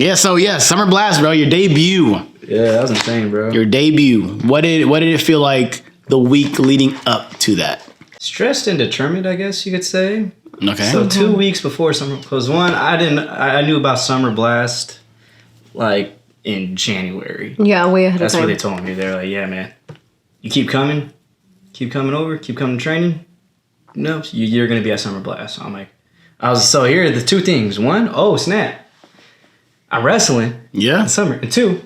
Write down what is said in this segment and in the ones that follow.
Yeah, so Summer Blast, bro, your debut. Yeah, that was insane, bro. Your debut. What did it feel like the week leading up to that? Stressed and determined, I guess you could say. Okay. So 2 weeks before summer, because one, I knew about Summer Blast like in January. Yeah, way ahead That's of time. what they told me. They're like, yeah, man, you keep coming over, keep coming to training. No, you're gonna be at Summer Blast. So I'm like, so here are the two things. One, oh snap, I'm wrestling. Yeah. In summer. And two,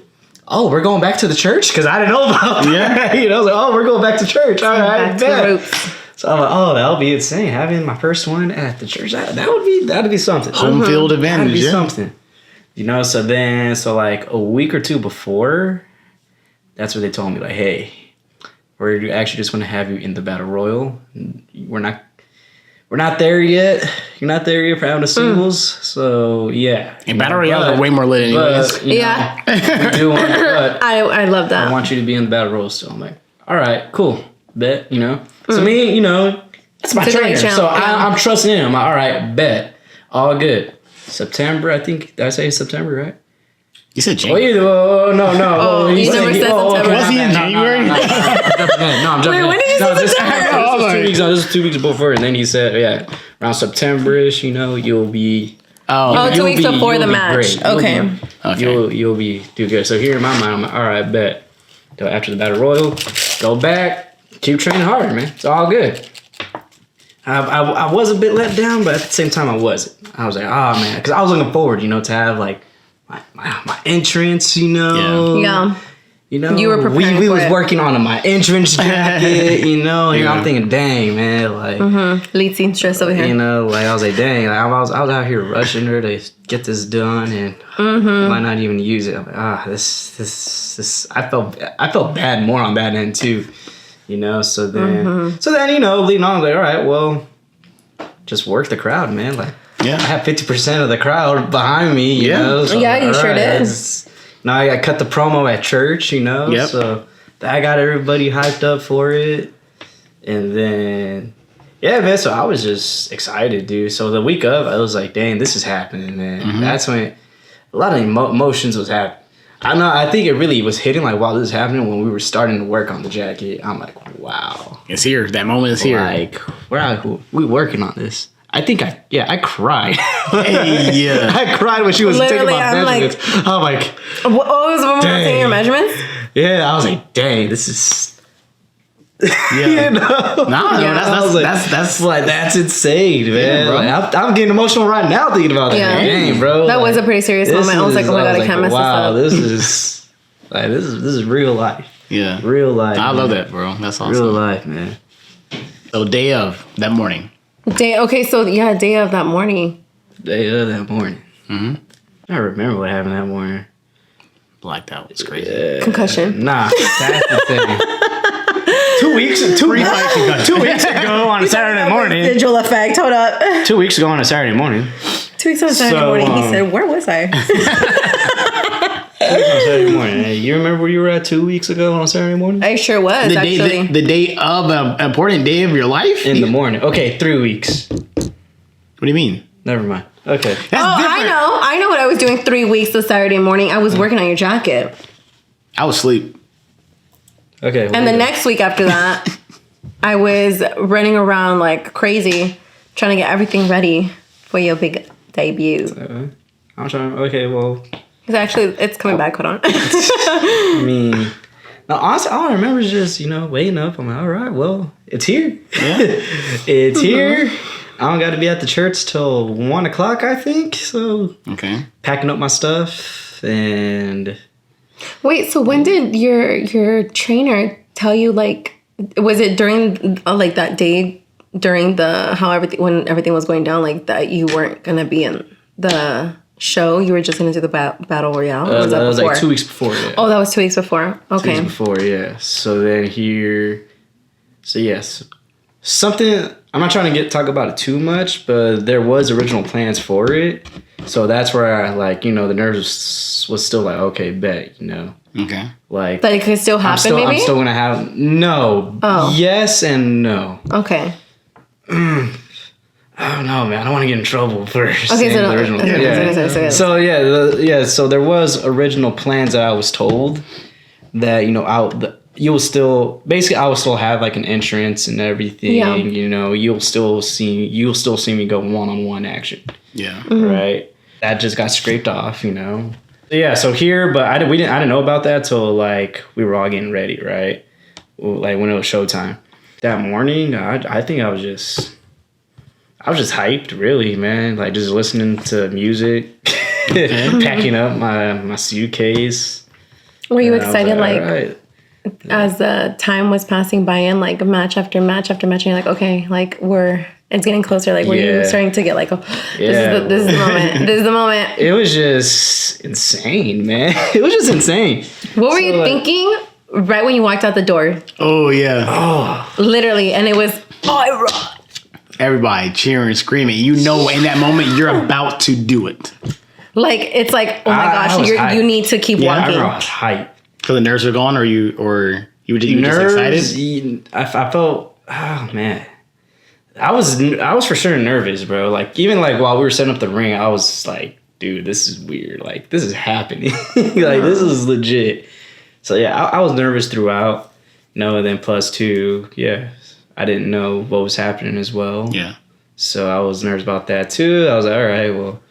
oh, we're going back to the church because I didn't know about that. I was like, oh, we're going back to church. All right, bet. So I'm like, oh, that'll be insane. Having my first one at the church, that'd be something. Home field advantage. That'd be something. So like a week or two before, that's what they told me. Like, hey, we're actually just going to have you in the Battle Royal. We're not there yet. You're not there yet for out of singles. So yeah. And Battle Royale are way more lit anyways. We do want I love that. I want you to be in the Battle Royal still. I'm like, all right, cool. Bet, So me, that's my trainer. So I'm trusting him. I'm like, all right, bet. All good. September, I think. Did I say September, right? You said January. No. You never said September. Was he in January? No, I'm jumping. Wait, when did you say September? This was 2 weeks before, and then he said, around September-ish, you'll be... 2 weeks before the match. Okay. You'll do good. So here in my mind, I'm like, all right, bet. So after the Battle Royal, go back, keep training hard, man. It's all good. I was a bit let down, but at the same time, I wasn't. I was like, oh, man. Because I was looking forward, to have, like, my entrance, Yeah. You were preparing we for was it. working on my entrance jacket, and I'm thinking, dang, man, like... Lead seamstress over here. I was like, dang, like, I was out here rushing her to get this done, and might not even use it. I'm like, this. I felt bad more on that end too, So then, leading on, I was like, all right, well, just work the crowd, man. Like, I have 50% of the crowd behind me, you know. So, you sure did. Now I cut the promo at church, Yep. So I got everybody hyped up for it, and then. Yeah, man, so I was just excited, dude. So the week of, I was like, dang, this is happening, man. That's when a lot of emotions was happening. I think it really was hitting, like, while this was happening, when we were starting to work on the jacket. I'm like, wow. It's here. That moment is here. Like, we working on this. I think I cried. Yeah. I cried when she was taking my measurements. I'm like, what was the moment taking your measurements? Yeah, I was like, dang, this is... Yeah. That's insane, man. I'm getting emotional right now thinking about that. Yeah. Dang, bro. That was a pretty serious moment. I was like, oh my god, I can't mess this up. This is real life. Yeah. Real life. I love that, bro. That's awesome. Real life, man. So day of that morning. Day of that morning. Day of that morning. I remember what happened that morning. Blacked out. It's crazy. Yeah. Concussion. Nah, that's the thing. 2 weeks ago on a Saturday morning. Visual effect. Hold up. 2 weeks ago on a Saturday morning. 2 weeks on a Saturday morning. He said, "Where was I?" 2 weeks on Saturday morning. Hey, you remember where you were at 2 weeks ago on a Saturday morning? I sure was. The day of an important day of your life? In the morning. Okay, 3 weeks. What do you mean? Never mind. Okay. That's different. I know what I was doing 3 weeks of Saturday morning. I was working on your jacket. I was asleep. Okay. And the next week after that, I was running around like crazy, trying to get everything ready for your big debut. I'm trying. Okay, well. It's coming back. Hold on. I mean, no, honestly, all I remember is just, waking up. I'm like, all right, well, it's here. Yeah. It's here. I don't got to be at the church till 1 o'clock, I think. So, okay. Packing up my stuff and... Wait, so when did your trainer tell you, like, was it during, like, that day during when everything was going down, like, that you weren't going to be in the show? You were just going to do the Battle Royale? Or was that was before? like 2 weeks before, yeah. Oh, that was 2 weeks before. Okay. 2 weeks before, yeah. So then yes. Something, I'm not trying to talk about it too much, but there was original plans for it. So that's where I, the nerves was still like, okay, bet, Okay. Like, that it could still happen, maybe? I'm still going to have, no. Oh. Yes and no. Okay. I I don't know, man. I don't want to get in trouble for Okay, saying so the original. So there was original plans that I was told that you will still have like an entrance and everything. Yeah. You'll still see me go one-on-one action. Yeah. Right. That just got scraped off. Yeah. So here, but I didn't know about that till like we were all getting ready. Right. Like when it was showtime that morning, I think I was just hyped, really, man. Like just listening to music, packing up my suitcase. Were you excited, like, like, right. as the time was passing by and like match after match after match, and you're like, okay, like it's getting closer. Like, were you starting to get like, oh, this is the moment. This is the moment. It was just insane, man. It was just insane. What were you thinking right when you walked out the door? Oh yeah. Oh, Literally, and it was Everybody cheering, screaming. In that moment, you're about to do it. like it's like, oh my I was gosh, hyped. you need to keep I walking. remember I was hyped. Because the nerves were gone, or you were just excited? I felt, oh man, I was for sure nervous, bro. Like even like while we were setting up the ring, I was like, dude, this is weird. Like this is happening. Like this is legit. So yeah, I was nervous throughout. And then plus two, yeah, I didn't know what was happening as well. Yeah. So I was nervous about that too. I was like, all right, well,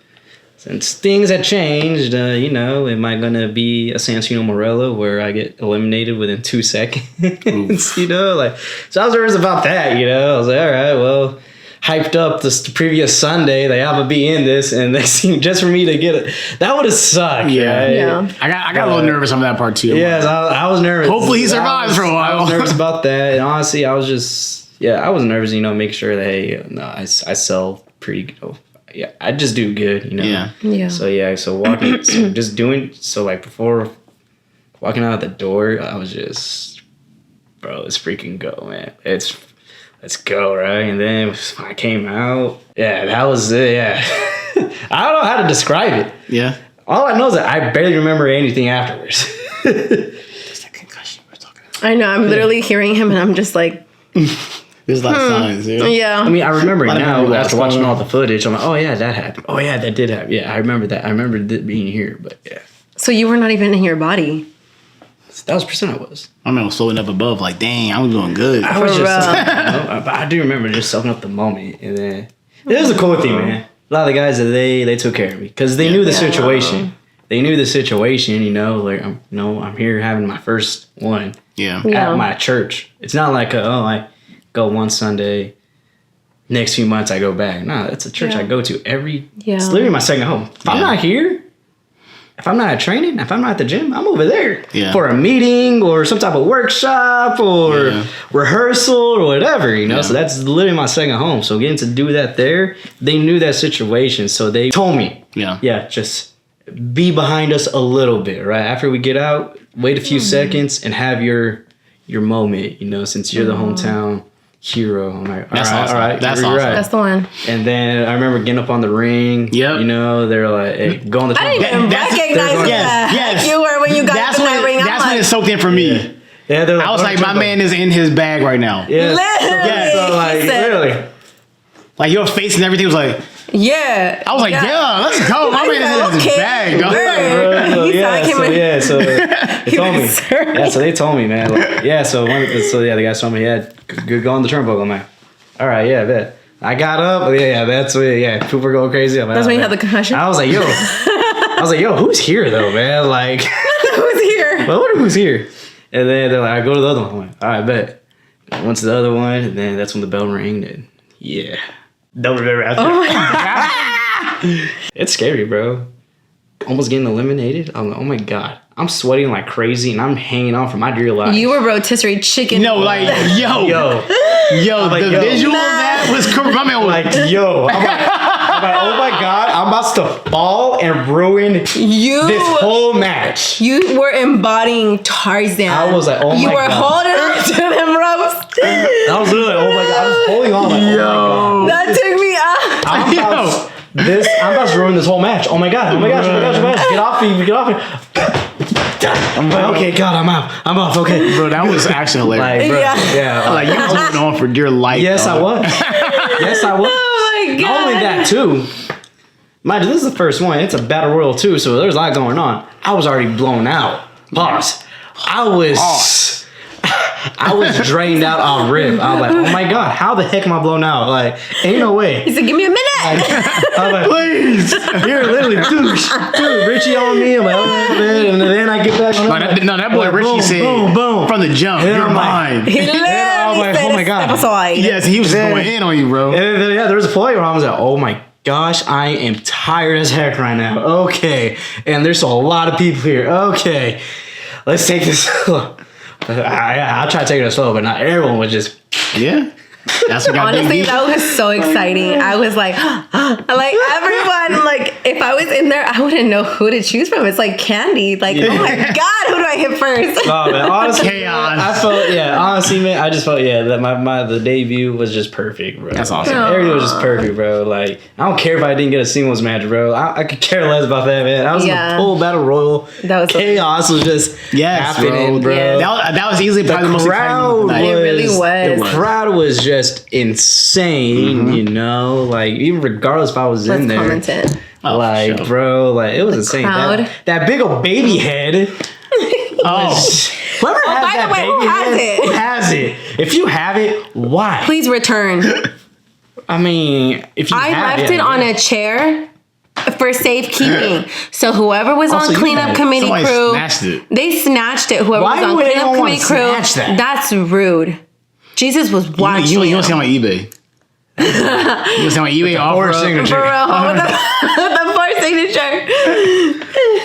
since things had changed, am I going to be a Santino Morello where I get eliminated within 2 seconds? So I was nervous about that, I was like, all right, well, hyped up the previous Sunday, they have to be in this, and they seem just for me to get it. That would have sucked. Yeah. Right? Yeah. I got a little nervous on that part too. Yes, I was nervous. Hopefully he survives for a while. I was nervous about that. And honestly, I was just, I was nervous, make sure that, hey, no, I sell pretty, yeah, I just do good, Yeah. Yeah. So walking, before walking out the door, I was just, bro, let's freaking go, man. Let's go, right? And then when I came out, that was it, yeah. I don't know how to describe it. Yeah. All I know is that I barely remember anything afterwards. Just that concussion we're talking about. I know. I'm literally hearing him, and I'm just like, There's a lot of signs, yeah. yeah. I mean, I remember it Lot of now memory after loss. watching all the footage. I'm like, oh yeah, that happened. Oh yeah, that did happen. Yeah, I remember that. I remember it being here, but yeah. So you were not even in your body. That was percent I was. I remember floating up above, like, dang, I was doing good. I was For just, real. but I do remember just soaking up the moment, and then it was a cool thing, man. A lot of the guys that they took care of me because they knew the situation. They knew the situation, like I'm here having my first one Yeah. at my church. It's not like I go one Sunday, next few months I go back. No, it's a church I go to every. Yeah. It's literally my second home. If I'm not here. If I'm not at training, if I'm not at the gym, I'm over there for a meeting or some type of workshop or rehearsal or whatever, Yeah. So that's literally my second home. So getting to do that there, they knew that situation. So they told me, just be behind us a little bit, right? After we get out, wait a few seconds and have your moment, since you're the hometown hero. I'm like, That's all awesome. right, That's you're awesome. right. That's the one. And then I remember getting up on the ring. Yep. They're like, hey, go on the I didn't even That's- recognize who the heck you were when you got That's in that ring. I'm That's when like, it soaked in for me. Yeah, they're like, I was "Oh, like, my jump up." man is in his bag right now. Yeah. Literally. Yeah, so like, He said- literally. Like your face and everything was like, yeah. I was like, yeah, let's go. My man is in his bag, dog. So, He saw I came in. so they told me. was sorry. Yeah, so they told me, man. Like, the guy told me, go on the turnbuckle. I'm like, all right, yeah, I bet. I got up. That's what. People were going crazy. I'm like, That's oh, when you man. had the concussion. I was like, yo, who's here though, man? Like, Who's here? I wonder who's here. And then they're like, I go to the other one. I'm like, all right, bet. I went to the other one, and then that's when the bell rang. And don't remember after. Oh my god. It's scary, bro. Almost getting eliminated. I'm like, oh my god. I'm sweating like crazy, and I'm hanging on for my dear life. You were rotisserie chicken. No, like, yo, like, the yo. visual of that was cool. My man was like, yo. I'm like, oh my god, I'm about to fall and ruin this whole match. You were embodying Tarzan. I was like, oh my You were God. holding on to them ropes. I was literally, oh my god, I was holding on like, oh my god. That took me out. I'm about to ruin this whole match. Oh my gosh. Get off me. I'm like, okay, God, I'm off, okay. bro, that was actually hilarious. Like, bro, Yeah. yeah. Like you was holding on for dear life. Yes, dog. I was. Yes, I was. Oh my god. Not only that too. Mind you, this is the first one. It's a battle royal too, so there's a lot going on. I was already blown out. Boss. I was drained out on rip. I was like, oh my god, how the heck am I blown out? Like, ain't no way. He said, give me a minute. I was like, please. You're literally dude, Richie on me. I'm like, oh man. And then I get back on. No, that boy Richie boom, said boom. from the jump, And you're I'm like, mine. He literally I was like, said, oh my god. Yes, he was going in on you, bro. And then, yeah, there was a point where I was like, oh my gosh, I am tired as heck right now. Okay. And there's a lot of people here. Okay. Let's take this slow. I'll try to take it slow, but not everyone was just... Yeah. That's what got Honestly, deep. that was so exciting. I was like, like everyone, like if I was in there, I wouldn't know who to choose from. It's like candy. Like, oh my god, who do I hit first? Oh man, honestly, Chaos. I felt honestly, man, I just felt that the debut was just perfect, bro. That's awesome. Everything was just perfect, bro. Like I don't care if I didn't get a singles match, bro. I could care less about that, man. I was in a full battle royal. That was chaos was just happening, bro. Yeah. That was easily probably the most exciting night. It really was. The crowd was just insane, you know. Like even regardless if I was in there, commented. like sure. bro, like it was insane. crowd. That big old baby head. Whoever has by that the way, baby who has head, it? who has it? If you have it, why? Please return. I mean, if you I have left it on a chair for safekeeping. So whoever was Also, on you cleanup had- committee somebody crew, snatched it. they snatched it. Whoever Why was on would cleanup anyone committee crew, snatch that? that's rude. Jesus was watching. You don't see on my eBay. You don't see on my eBay offer. horse signature. For real, with the four signature.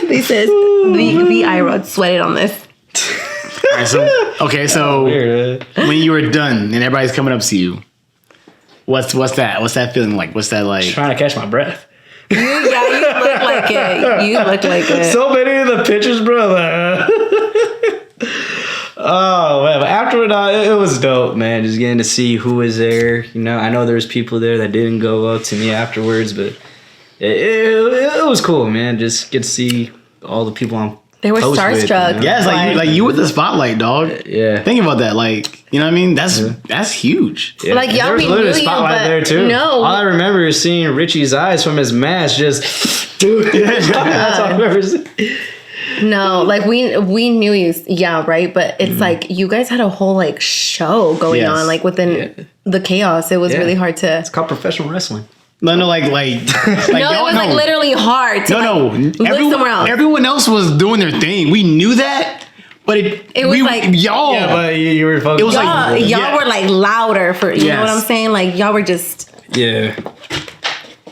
They says the iRod sweated on this. All right, so Weird. when you were done and everybody's coming up to you, what's that? What's that feeling like? What's that like? Trying to catch my breath. You look like it. You look like it. So many of the pictures, bro. Oh man, but afterward, it was dope, man. Just getting to see who was there. You know, I know there was people there that didn't go up to me afterwards, but it was cool, man. Just get to see all the people I'm. They were close with, starstruck. you know? Yeah, it's like you with the spotlight, dog. Yeah. Think about that. Like, you know what I mean? That's huge. Yeah. Like, And y'all, there was we literally knew a you, spotlight but there too. no. All I remember is seeing Richie's eyes from his mask. Just, dude. That's all I remember. No, like we knew you, yeah, right. But it's like you guys had a whole like show going Yes. on, like within the chaos. It was really hard to. It's called professional wrestling. No, like No, it was like literally hard to look somewhere else. Everyone else was doing their thing. We knew that, but it was like- y'all. Yeah, but you were focused. It was like- Y'all yeah. were like louder for you know what Yes. I'm saying. Like y'all were just. yeah.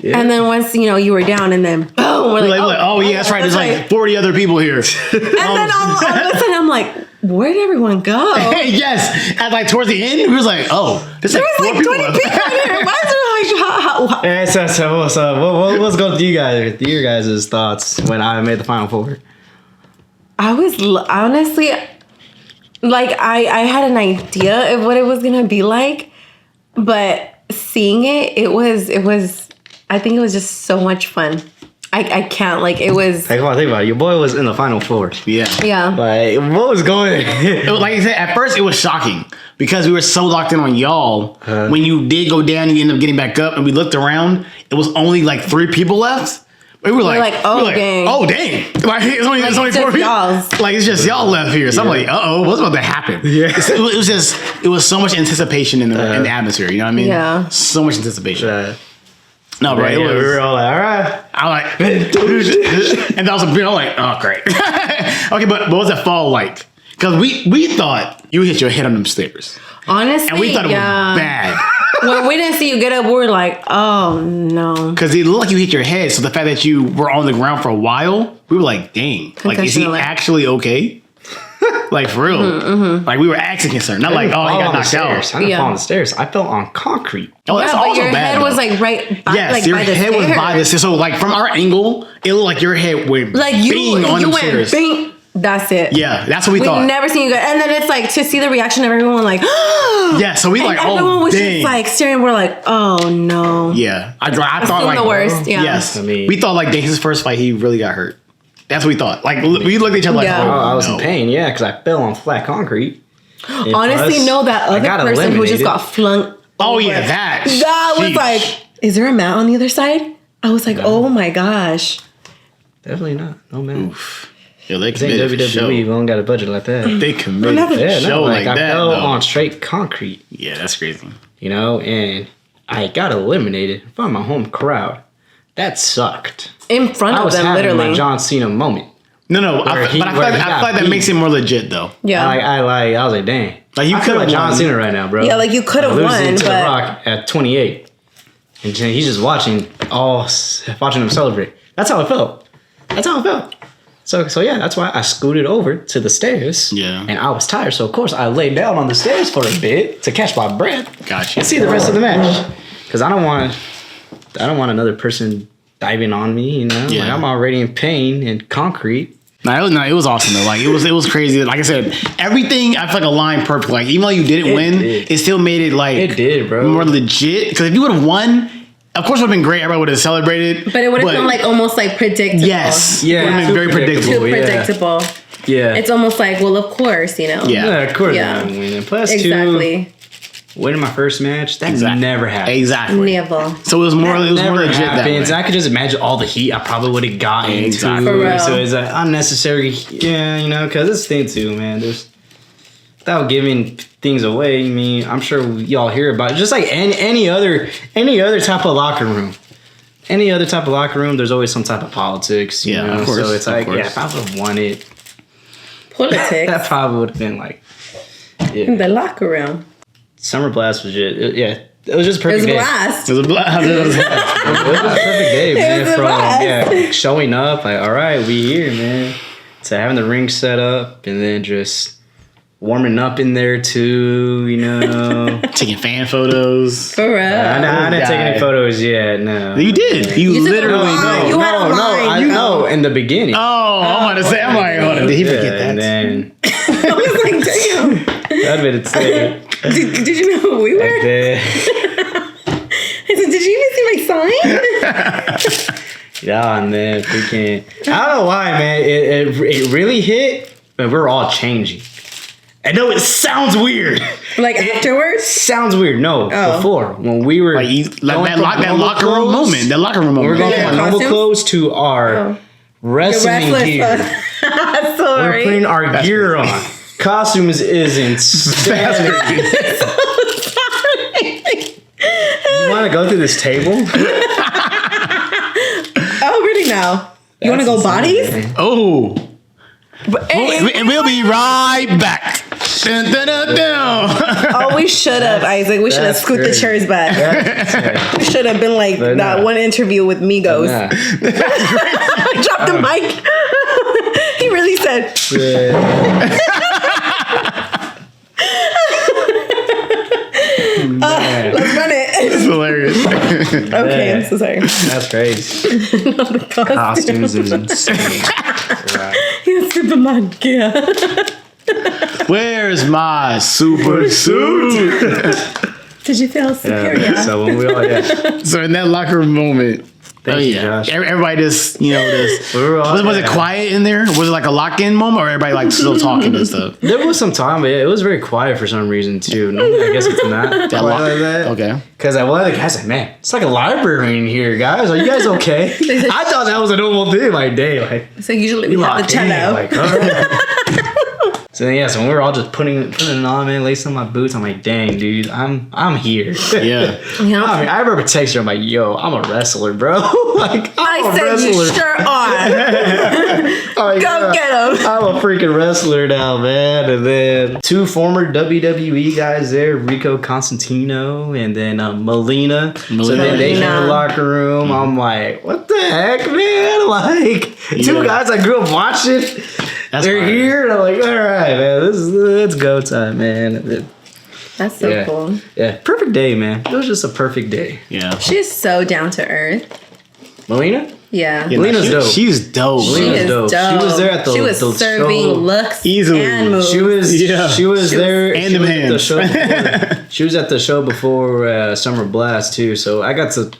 And then once you were down, and then boom, we're like, oh yeah, that's right. There's like 40 other people here. And then all of a sudden, I'm like, where did everyone go? Yes, and like towards the end, we was like, oh, there's There like was 4 like people 20 left. people in here. Why is there like how? Hey, so what's going through your guys' thoughts when I made the Final Four? I was honestly, like, I had an idea of what it was gonna be like, but seeing it was. I think it was just so much fun. I can't, like, it was. Hey, come on, think about it. Your boy was in the Final Four. Yeah. Yeah. Like, what was going? Like I said, at first it was shocking because we were so locked in on y'all. When you did go down, you ended up getting back up, and we looked around. It was only like 3 people left. We were like, dang. oh dang! Like it's only Like, 4 it's just people. y'all's. Like it's just y'all left here. So I'm like, what's about to happen? Yeah. It was so much anticipation in the atmosphere. You know what I mean? Yeah. So much anticipation. No, Right, right? we were all like, all right. I'm like, and that was I'm like, oh great. Okay, but what was that fall like? Because we thought you hit your head on them stairs, Honestly, and we thought it was bad. When we didn't see you get up, we were like, oh no. Because it looked like you hit your head, so the fact that you were on the ground for a while, we were like, dang, like is he Concussion alert. actually okay? Like for real? Like we were actually concerned, not like, oh, he got knocked out. I didn't Yeah. fall on the stairs. I fell on concrete. Oh, that's Yeah, but also your bad. head was though. like right by, Yes, like, your by the head was stairs. by the stairs. So like from our angle, it looked like your head went Like bing on you them went stairs. bing. That's it. Yeah, that's what we We've thought. never seen you go. And then it's like to see the reaction of everyone, like, Yeah, so we like, everyone oh, was dang. just like staring. We're like, oh no. Yeah, I thought Assume like the worst, yeah. Yes, I mean- we thought like dang, his first fight he really got hurt. That's what we thought. Like we looked at each other like, Yeah. oh, I was no. in pain, yeah, because I fell on flat concrete. And Honestly, plus, no, that I other got person who just eliminated. got flung. Oh over. yeah, that That was sheesh. like is there a mat on the other side? I was like, oh my gosh. Definitely not. No man. Yeah, they This ain't committed for WWE. show. We don't got a budget like that. They committed for Yeah, show no, like I that. fell though. on straight concrete. Yeah, that's crazy. You know, and I got eliminated from my home crowd. That sucked. In front I of was them, having literally. my John Cena moment. No, Where I he- feel where he like got that beat. makes it more legit though. Yeah. I was like, dang. Like, you I feel could've like John won. Cena right now, bro. Yeah, like, you could've Losing won, to The but- Rock at 28. And he's just watching him celebrate. That's how it felt. So yeah, that's why I scooted over to the stairs. Yeah. And I was tired, so of course I laid down on the stairs for a bit to catch my breath. Gotcha. And see the rest of the match. Because I don't want another person diving on me, you know? Yeah. Like, I'm already in pain and concrete. It was awesome though. Like it was crazy. Like I said, everything I feel like aligned perfect. Like even though you didn't win, did. it still made it like It did, bro. more legit. Because if you would have won, of course it would have been great. Everybody would have celebrated. But it would have been like almost like predictable. yes, Yeah, it would have been too very predictable. Too Yeah. predictable. Yeah. It's almost like, well, of course, you know. Yeah. Yeah, of course Yeah. I'm winning. Plus Exactly. winning my first match, that Exactly. never happened. Exactly. Never. So it was more Never legit that way. happens. I could just imagine all the heat I probably would have gotten Exactly. too. For real. So it's like unnecessary, yeah, you know, because this thing too, man. There's without giving things away. I mean, I'm sure y'all hear about it. Just like any other type of locker room. Any other type of locker room, there's always some type of politics. You Yeah, know? of course, So it's of like, course. yeah, if I would have won it, Politics. that probably would have been like, In yeah. the locker room. Summer Blast was just, yeah. It was just a It perfect was a day. blast. It was a blast. It was a perfect day, man. was a From blast. showing up, like, all right, we here, man. To having the ring set up and then just warming up in there too, you know. Taking fan photos. For real. I didn't take any guy. photos yet. No. You did. You You took a literally line. did. You had a line, I you know know. in the beginning. Oh, I'm about to say. I'm like, hold on, did he forget that? And then I was like, damn. that been insane. Did you know who we were? And then, I said, did you even see my sign? yeah, and then freaking, I don't know why, man. It really hit, but we're all changing. I know it sounds weird. Like afterwards? Sounds weird. No, Oh. before when we were Like, going from that normal locker room clothes- moment. That locker room We're moment. going Yeah. from normal Costumes? clothes to our Oh. wrestling gear. We're Sorry. putting our gear on. Costumes is insane. You want to go through this table? Oh, really now? You want to go bodies? Oh. But, hey, And we'll be right back. Dun, dun, dun, dun. oh, we should have, Isaac. We should have That's scoot the crazy. chairs back. We should have been like But that nah. one interview with Migos. Nah. Drop the mic. He really said, Man, let's run it. It's hilarious. Okay, I'm so sorry. that's crazy. Costumes is insane. Right. He's Superman gear. Where's my super suit? Did you feel superior? Yeah. So when we all So in that locker room moment, Thank you, Josh. everybody just, just We were all- was it yeah. quiet in there? Was it like a lock-in moment, or everybody like still talking and stuff? There was some time, but it was very quiet for some reason too. No, I guess it's not That quiet lock- like that. Okay. Because one of the guys like, man, it's like a library in here, guys. Are you guys okay? I thought that was a normal thing, like, day, like. So usually we have the locked in, cello. like, all right. So then, yeah, so when we were all just putting it on, man, lacing my boots, I'm like, dang, dude, I'm here. Yeah. Yeah. I mean, I remember texting her, I'm like, yo, I'm a wrestler, bro. Like, I'm I a said you wrestler. sure are. Like, Go get him. I'm a freaking wrestler now, man. And then 2 former WWE guys there, Rico Constantino and then Melina. So then they in the Melina. locker room. I'm like, what the heck, man? Like, 2 guys I grew up watching. That's They're fire. here. And I'm like, all right, man. It's go time, man. That's so Yeah. cool. Yeah, perfect day, man. It was just a perfect day. Yeah. She's so down to earth. Melina? Yeah. Yeah, Lena's dope. She's dope. She Melina's is dope. dope. She was there at the- She was the serving show. looks Easily. and moves. She was Yeah. she was there And she them was at the hands. show before, she was at the show before Summer Blast too, so I got to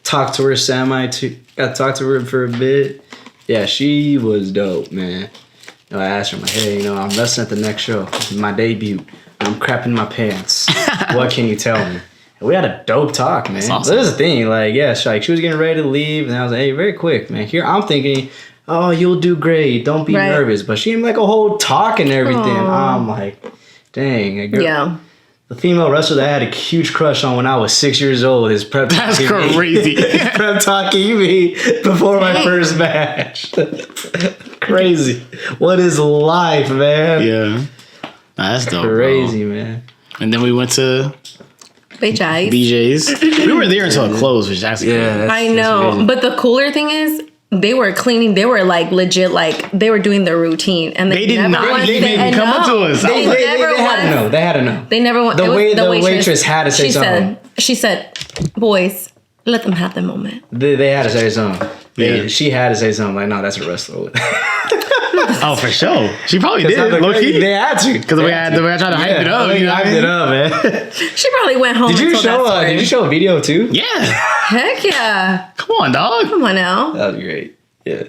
talk to her got to talk to her for a bit. Yeah, she was dope, man. I asked her, I'm like, hey, I'm wrestling at the next show. This is my debut. I'm crapping my pants. What can you tell me? We had a dope talk, man. awesome. This is the thing, like, yeah, she was getting ready to leave, and I was like, hey, very quick, man. Here, I'm thinking, oh, you'll do great. Don't be nervous. But she had like a whole talk and everything. Aww. I'm like, dang. A girl, Yeah. the female wrestler that I had a huge crush on when I was 6 years old is prep That's talking crazy. me. Prep talking me before my first match. Crazy. What is life, man? Yeah. Nah, that's dope. Crazy, bro. man. And then we went to BJ's. BJ's. We were there until it closed, which is actually crazy. I know. But the cooler thing is, they were cleaning. They were like legit, like they were doing their routine, and They did not. They didn't come up to us. They had to know. They had to know. They never went. The waitress had to say something. She said, "Boys, let them have the moment." They had to say something. Yeah. She had to say something like, "No, that's a wrestler." Oh, for sure. She probably did. Low key. They had to Because the way I tried to hype it up. You know, hyped it up, man. She probably went home. Did you show a video too? Yeah. Heck yeah! Come on, dog. Come on now. That was great. Yeah.